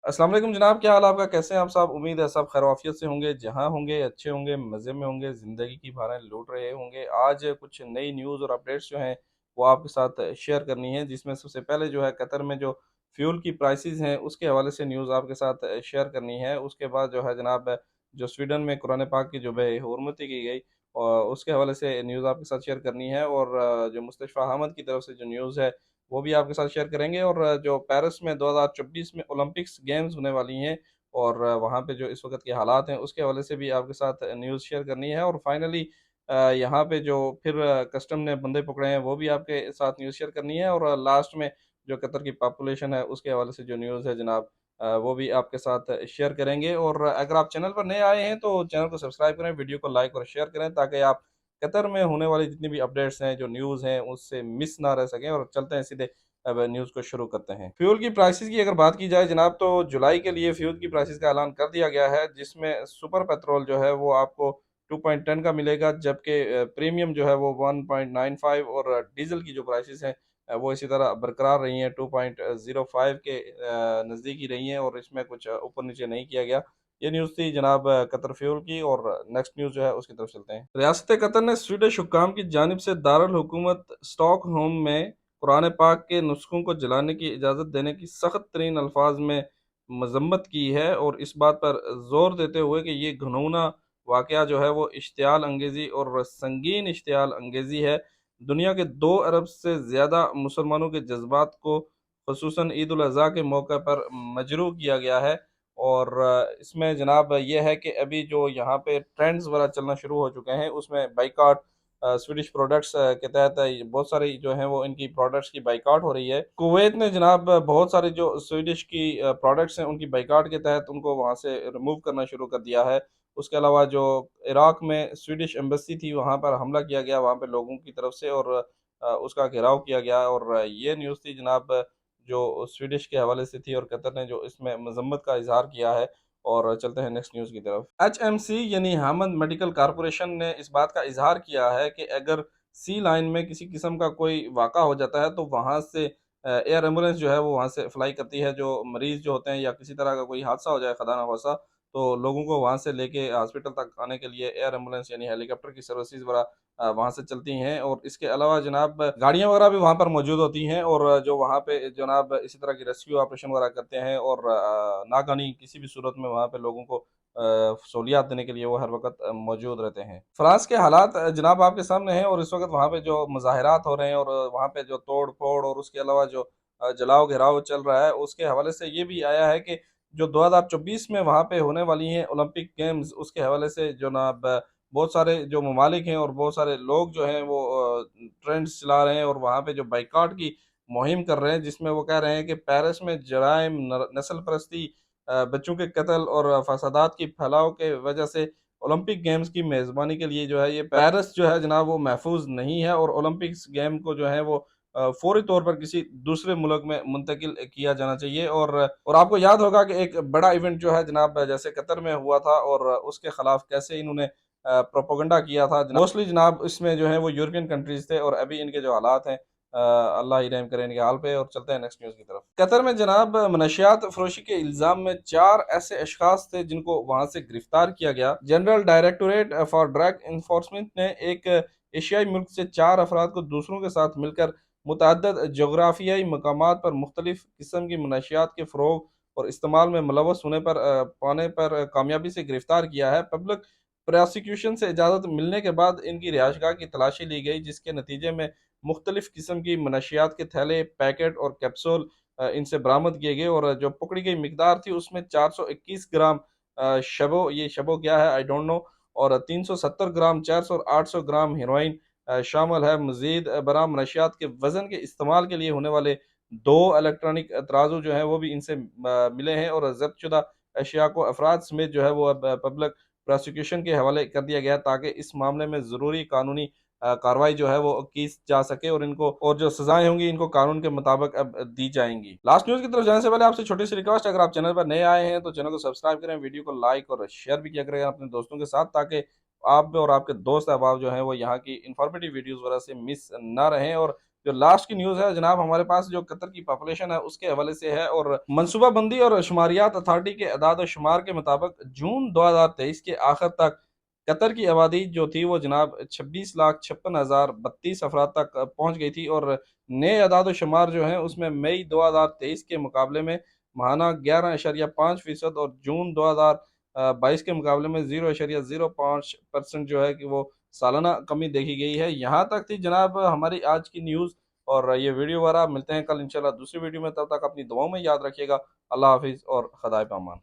अस्सलाम वालेकुम जनाब, क्या हाल आपका? कैसे हैं आप साहब? उम्मीद है सब खैर-ओ-आफ़ियत से होंगे, जहाँ होंगे अच्छे होंगे, मज़े में होंगे, ज़िंदगी की बहारें लूट रहे होंगे। आज कुछ नई न्यूज़ और अपडेट्स जो हैं, वो आपके साथ शेयर करनी है, जिसमें सबसे पहले जो है कतर में जो फ्यूल की प्राइसेज़ हैं, उसके हवाले से न्यूज़ आपके साथ शेयर करनी है। उसके बाद जो है जनाब, जो स्वीडन में कुरान पाक की जो बेहुरमती की गई उसके हवाले से न्यूज़ आपके साथ शेयर करनी है और जो मुस्तशफ़ा अहमद की तरफ से जो न्यूज़ है, वो भी आपके साथ शेयर करेंगे और जो पेरिस में 2024 में ओलंपिक्स गेम्स होने वाली हैं और वहाँ पे जो इस वक़्त के हालात हैं, उसके हवाले से भी आपके साथ न्यूज़ शेयर करनी है और फाइनली यहाँ पे जो फिर कस्टम ने बंदे पकड़े हैं, वो भी आपके साथ न्यूज़ शेयर करनी है और लास्ट में जो कतर की पॉपुलेशन है, उसके हवाले से जो न्यूज़ है जनाब, वो भी आपके साथ शेयर करेंगे और अगर आप चैनल पर नए आए हैं, तो चैनल को सब्सक्राइब करें, वीडियो को लाइक और शेयर करें ताकि आप कतर में होने वाली जितनी भी अपडेट्स हैं, जो न्यूज़ हैं, उससे मिस ना रह सकें और चलते हैं सीधे अब न्यूज़ को शुरू करते हैं। फ्यूल की प्राइसेज़ की अगर बात की जाए जनाब, तो जुलाई के लिए फ्यूल की प्राइसेज़ का ऐलान कर दिया गया है, जिसमें सुपर पेट्रोल जो है वो आपको 2.10 का मिलेगा, जबकि प्रीमियम जो है वो 1.95 और डीज़ल की जो प्राइसेज़ हैं वो इसी तरह बरकरार रही हैं, 2.05 के नज़दीक ही रही हैं और इसमें कुछ ऊपर-नीचे नहीं किया गया। ये न्यूज़ थी जनाब कतर फ्यूल की और नेक्स्ट न्यूज़ जो है उसकी तरफ चलते हैं। रियासत कतर ने स्वीडिश हुक्काम की जानिब से दारुल हुकूमत स्टॉकहोम में कुरान पाक के नुस्खों को जलाने की इजाज़त देने की सख्त तरीन अल्फाज में मजम्मत की है और इस बात पर जोर देते हुए कि ये घिनौना वाक़या जो है वो इश्तियाल अंगेज़ी और संगीन इश्तियाल अंगेज़ी है। दुनिया के 2 अरब से ज़्यादा मुसलमानों के जज्बात को ख़ुसूसन ईद उल अज़हा के मौके पर मजरूह किया गया है और इसमें जनाब ये है कि अभी जो यहाँ पे ट्रेंड्स वगैरह चलना शुरू हो चुके हैं, उसमें बाइकॉट स्वीडिश प्रोडक्ट्स के तहत बहुत सारी जो हैं वो इनकी प्रोडक्ट्स की बाइकआउट हो रही है। कुवैत ने जनाब बहुत सारे जो स्वीडिश की प्रोडक्ट्स हैं उनकी बाइकआउट के तहत उनको वहाँ से रिमूव करना शुरू कर दिया है। उसके अलावा जो इराक में स्वीडिश एम्बेसी थी वहाँ पर हमला किया गया वहाँ पे लोगों की तरफ से और उसका घेराव किया गया और ये न्यूज़ थी जनाब जो स्वीडिश के हवाले से थी और कतर ने जो इसमें मजम्मत का इजहार किया है और चलते हैं नेक्स्ट न्यूज़ की तरफ। एचएमसी यानी हामद मेडिकल कारपोरेशन ने इस बात का इजहार किया है कि अगर सी लाइन में किसी किस्म का कोई वाक़ा हो जाता है तो वहाँ से एयर एम्बुलेंस जो है वो वहाँ से फ्लाई करती है। जो मरीज़ जो होते हैं या किसी तरह का कोई हादसा हो जाए खुदा ना ख़ास्ता, तो लोगों को वहाँ से लेके हॉस्पिटल तक आने के लिए एयर एम्बुलेंस यानी हेलीकॉप्टर की सर्विसेज़ वगैरह वहाँ से चलती हैं और इसके अलावा जनाब गाड़ियाँ वगैरह भी वहाँ पर मौजूद होती हैं और जो वहाँ पे जनाब इसी तरह की रेस्क्यू ऑपरेशन वगैरह करते हैं और नागानी किसी भी सूरत में वहाँ पे लोगों को सहूलियात देने के लिए वो हर वक़्त मौजूद रहते हैं। फ्रांस के हालात जनाब आपके सामने हैं और इस वक़्त वहाँ पे जो मुज़ाहिरात हो रहे हैं और वहाँ पे जो तोड़-फोड़ और उसके अलावा जो जलाओ-घेराव चल रहा है, उसके हवाले से ये भी आया है कि जो 2024 में वहाँ पे होने वाली हैं ओलंपिक गेम्स, उसके हवाले से जनाब बहुत सारे जो ममालिक हैं और बहुत सारे लोग जो हैं वो ट्रेंड्स चला रहे हैं और वहाँ पे जो बाइकॉट की मुहिम कर रहे हैं, जिसमें वो कह रहे हैं कि पेरिस में जराइम, नस्ल परस्ती, बच्चों के कत्ल और फसादात की फैलाव के वजह से ओलंपिक गेम्स की मेज़बानी के लिए जो है ये पेरिस जो है जनाब वो महफूज नहीं है और ओलंपिक्स गेम को जो है वो फौरी तौर पर किसी दूसरे मुल्क में मुंतकिल किया जाना चाहिए और आपको याद होगा कि एक बड़ा इवेंट जो है जनाब जैसे कतर में हुआ था और उसके खिलाफ कैसे इन्होंने प्रोपेगेंडा किया था। मोस्टली जनाब इसमें जो है वो यूरोपियन कंट्रीज थे और अभी इनके जो हालात हैं, अल्लाह ही रहम करे इनके हाल पे। और चलते हैं नेक्स्ट न्यूज़ की तरफ। कतर में जनाब मनशियात फरोशी के इल्ज़ाम में 4 ऐसे अशख़ास थे जिनको वहाँ से गिरफ्तार किया गया। General directorate for drug enforcement ने एक एशियाई मुल्क से 4 अफराद को दूसरों के साथ मिलकर मुतअद्दिद जोग्राफियाई मकामात पर मुख्तलिफ किस्म की मनशियात के फ़रोग़ और इस्तेमाल में मुलव्वस होने पर पाने पर कामयाबी से गिरफ्तार किया है। पब्लिक प्रोसिक्यूशन से इजाज़त मिलने के बाद इनकी रिहाइशगाह की तलाशी ली गई, जिसके नतीजे में मुख्तलिफ किस्म की मनशियात के थैले, पैकेट और कैप्सूल इनसे बरामद किए गए और जो पकड़ी गई मिकदार थी उसमें 421 ग्राम शबो, ये शबो क्या है आई डोंट नो, और 370 ग्राम चर्स और 800 ग्राम हेरोइन शामिल है। मज़ीद बरामद मनशियात के वज़न के इस्तेमाल के लिए होने वाले 2 इलेक्ट्रॉनिक तराजू जो हैं वो भी इनसे मिले हैं और ज़ब्तशुदा अशिया को अफराद समेत जो है वो अब पब्लिक प्रोसिक्यूशन के हवाले कर दिया गया ताकि इस मामले में ज़रूरी कानूनी कार्रवाई जो है वो की जा सके और इनको और जो सज़ाएँ होंगी इनको कानून के मुताबिक अब दी जाएँगी। लास्ट न्यूज़ की तरफ जाने से पहले आपसे छोटी-सी रिक्वेस्ट है, अगर आप चैनल पर नए आए हैं तो चैनल को सब्सक्राइब करें, वीडियो को लाइक और शेयर भी किया करें अपने दोस्तों के साथ ताकि आप और आपके दोस्त अहबाब जो हैं वो यहाँ की इन्फॉर्मेटिव वीडियोज़ वगैरह से मिस ना रहें और جو لاسٹ کی نیوز ہے جناب ہمارے پاس، جو قطر کی پاپولیشن ہے اس کے حوالے سے ہے، اور منصوبہ بندی اور شماریات اتھارٹی کے اعداد و شمار کے مطابق جون 2023 کے آخر تک قطر کی آبادی جو تھی وہ جناب 26,56,032 افراد تک پہنچ گئی تھی، اور نئے اعداد و شمار جو ہیں اس میں مئی 2023 کے مقابلے میں ماہانہ 11.5% اور جون 2022 کے مقابلے میں 0.05% جو ہے کہ وہ سالانہ کمی دیکھی گئی ہے۔ یہاں تک تھی جناب ہماری آج کی نیوز اور یہ ویڈیو وغیرہ، ملتے ہیں کل انشاءاللہ دوسری ویڈیو میں، تب تک اپنی دعاؤں میں یاد رکھیے گا۔ اللہ حافظ اور خدائے پامان۔